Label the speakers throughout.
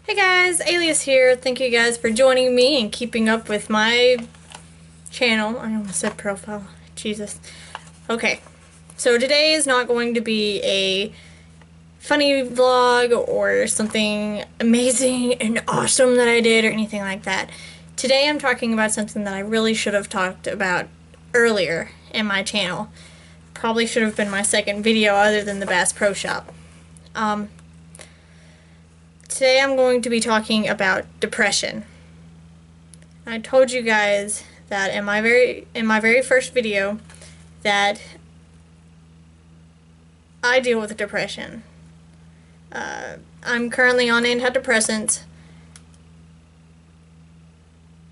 Speaker 1: Hey guys, Alias here. Thank you guys for joining me and keeping up with my channel. I almost said profile. Jesus. Okay, so today is not going to be a funny vlog or something amazing and awesome that I did or anything like that. Today I'm talking about something that I really should have talked about earlier in my channel. Probably should have been my second video other than the Bass Pro Shop. Today I'm going to be talking about depression. I told you guys that in my very first video that I deal with depression. I'm currently on antidepressants,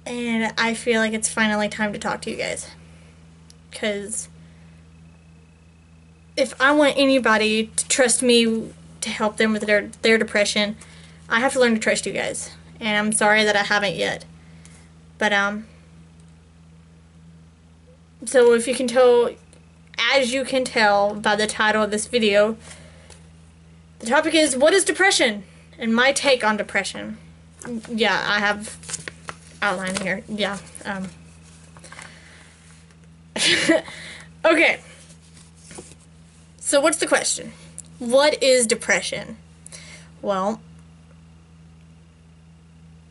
Speaker 1: and I feel like it's finally time to talk to you guys. Because if I want anybody to trust me to help them with their depression, I have to learn to trust you guys. And I'm sorry that I haven't yet. But, so if you can tell, as you can tell by the title of this video, the topic is, what is depression? And my take on depression. Yeah, I have outline here. Yeah, okay. So what's the question? What is depression? Well,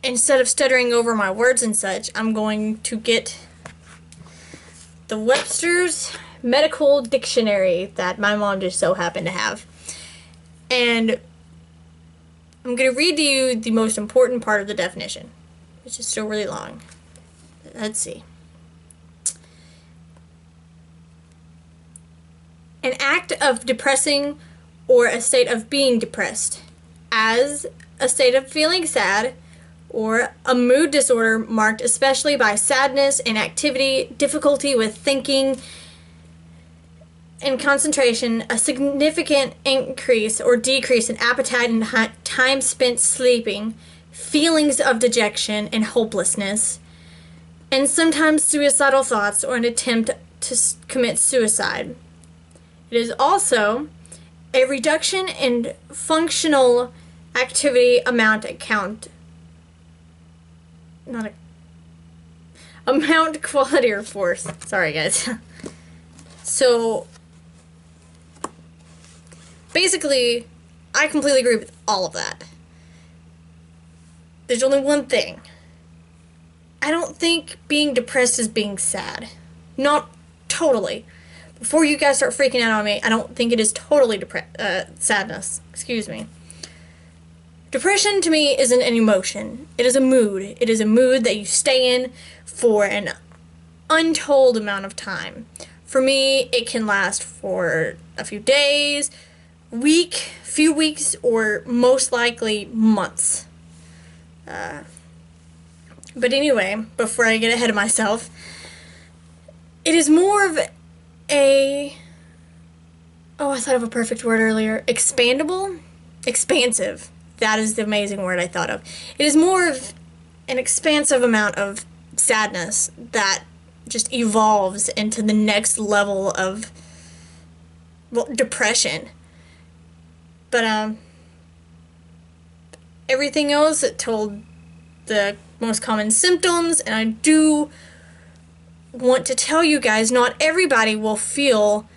Speaker 1: instead of stuttering over my words and such, I'm going to get the Webster's Medical Dictionary that my mom just so happened to have. And I'm going to read to you the most important part of the definition, which is still really long. Let's see. An act of depressing or a state of being depressed, as a state of feeling sad, or a mood disorder marked especially by sadness, inactivity, difficulty with thinking and concentration, a significant increase or decrease in appetite and time spent sleeping, feelings of dejection and hopelessness, and sometimes suicidal thoughts or an attempt to commit suicide. It is also a reduction in functional activity amount, quality, or force. Sorry, guys. So, basically, I completely agree with all of that. There's only one thing. I don't think being depressed is being sad. Not totally. Before you guys start freaking out on me, I don't think it is totally sadness. Excuse me. Depression to me isn't an emotion. It is a mood. It is a mood that you stay in for an untold amount of time. For me, it can last for a few days, few weeks, or most likely months. But anyway, before I get ahead of myself, it is more of I thought of a perfect word earlier. Expansive. That is the amazing word I thought of. It is more of an expansive amount of sadness that just evolves into the next level of, well, depression. But, everything else, it told the most common symptoms, and I do want to tell you guys, not everybody will feel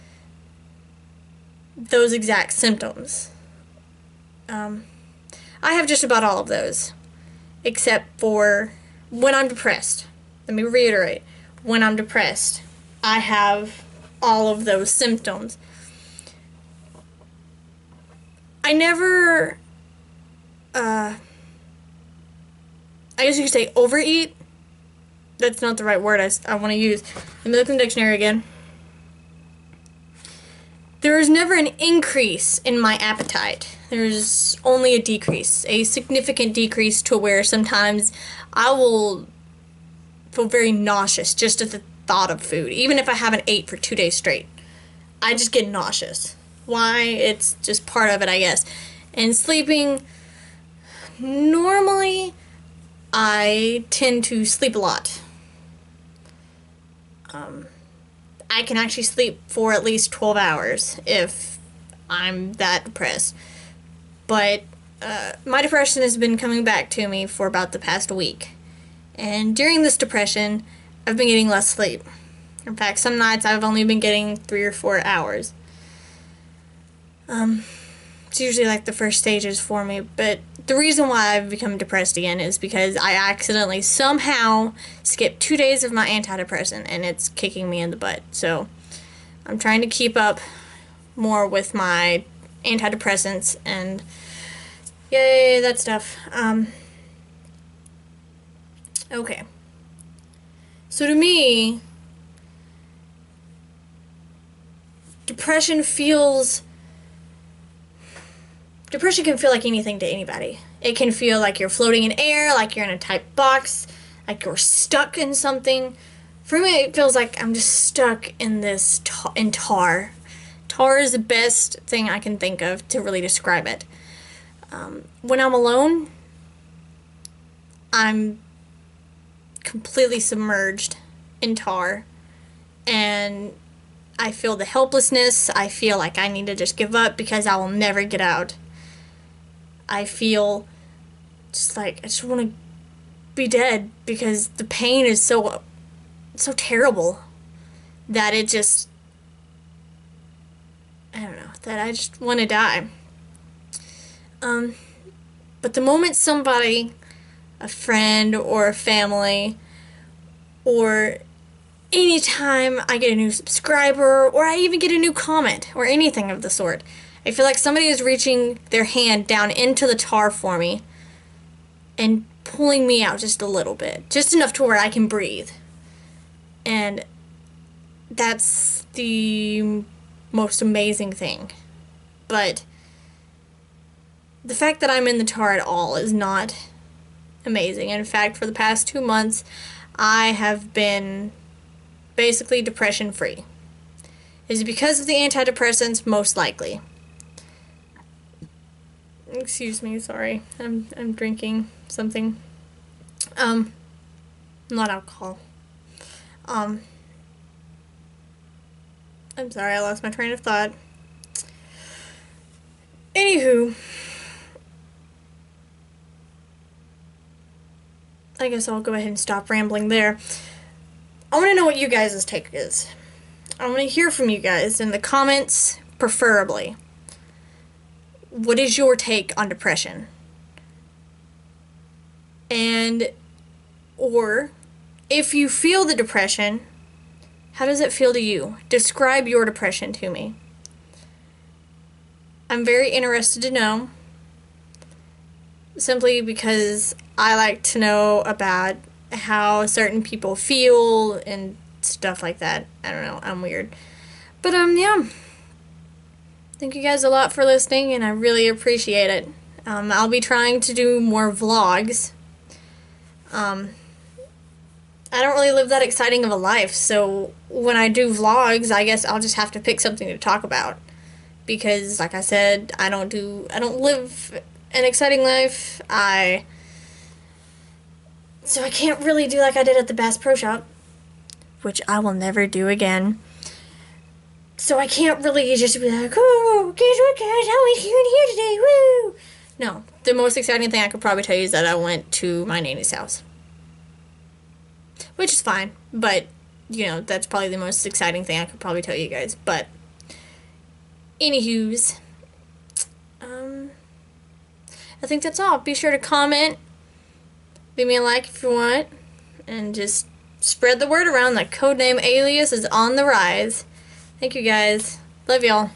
Speaker 1: those exact symptoms. I have just about all of those, except for when I'm depressed. Let me reiterate. When I'm depressed, I have all of those symptoms. I never, I guess you could say overeat. That's not the right word I want to use. Let me look in the dictionary again. There is never an increase in my appetite. There's only a decrease, a significant decrease, to where sometimes I will feel very nauseous just at the thought of food. Even if I haven't ate for 2 days straight, I just get nauseous. Why? It's just part of it, I guess. And sleeping, normally I tend to sleep a lot. I can actually sleep for at least 12 hours if I'm that depressed. But my depression has been coming back to me for about the past week. And during this depression, I've been getting less sleep. In fact, some nights I've only been getting 3 or 4 hours. It's usually like the first stages for me, but the reason why I've become depressed again is because I accidentally somehow skipped 2 days of my antidepressant, and it's kicking me in the butt. So I'm trying to keep up more with my antidepressants, and yay, that stuff. Okay. So to me, depression can feel like anything to anybody. It can feel like you're floating in air, like you're in a tight box, like you're stuck in something. For me, it feels like I'm just stuck in this in tar. Tar is the best thing I can think of to really describe it. When I'm alone, I'm completely submerged in tar, and I feel the helplessness. I feel like I need to just give up because I will never get out. I feel just like I just want to be dead because the pain is so terrible that it just, I don't know, that I just want to die. But the moment somebody, a friend or a family, or anytime I get a new subscriber, or I even get a new comment, or anything of the sort, I feel like somebody is reaching their hand down into the tar for me and pulling me out just a little bit, just enough to where I can breathe. And that's the most amazing thing. But the fact that I'm in the tar at all is not amazing. In fact, for the past 2 months, I have been basically depression free. Is it because of the antidepressants? Most likely. Excuse me, sorry. I'm drinking something. Not alcohol. I'm sorry, I lost my train of thought. Anywho, I guess I'll go ahead and stop rambling there. I want to know what you guys' take is. I want to hear from you guys in the comments, preferably. What is your take on depression? And, or, if you feel the depression, how does it feel to you? Describe your depression to me. I'm very interested to know, simply because I like to know about how certain people feel and stuff like that. I don't know, I'm weird. But, yeah. Thank you guys a lot for listening, and I really appreciate it. I'll be trying to do more vlogs. I don't really live that exciting of a life, so when I do vlogs, I guess I'll just have to pick something to talk about. Because, like I said, I don't live an exciting life. So I can't really do like I did at the Bass Pro Shop, which I will never do again. So I can't really just be like, oh, guess what, guys, how we doing here today, woo! No, the most exciting thing I could probably tell you is that I went to my nanny's house. Which is fine, but, you know, that's probably the most exciting thing I could probably tell you guys. But, anywho's, I think that's all. Be sure to comment, leave me a like if you want, and just spread the word around that Codename Alias is on the rise. Thank you guys. Love y'all.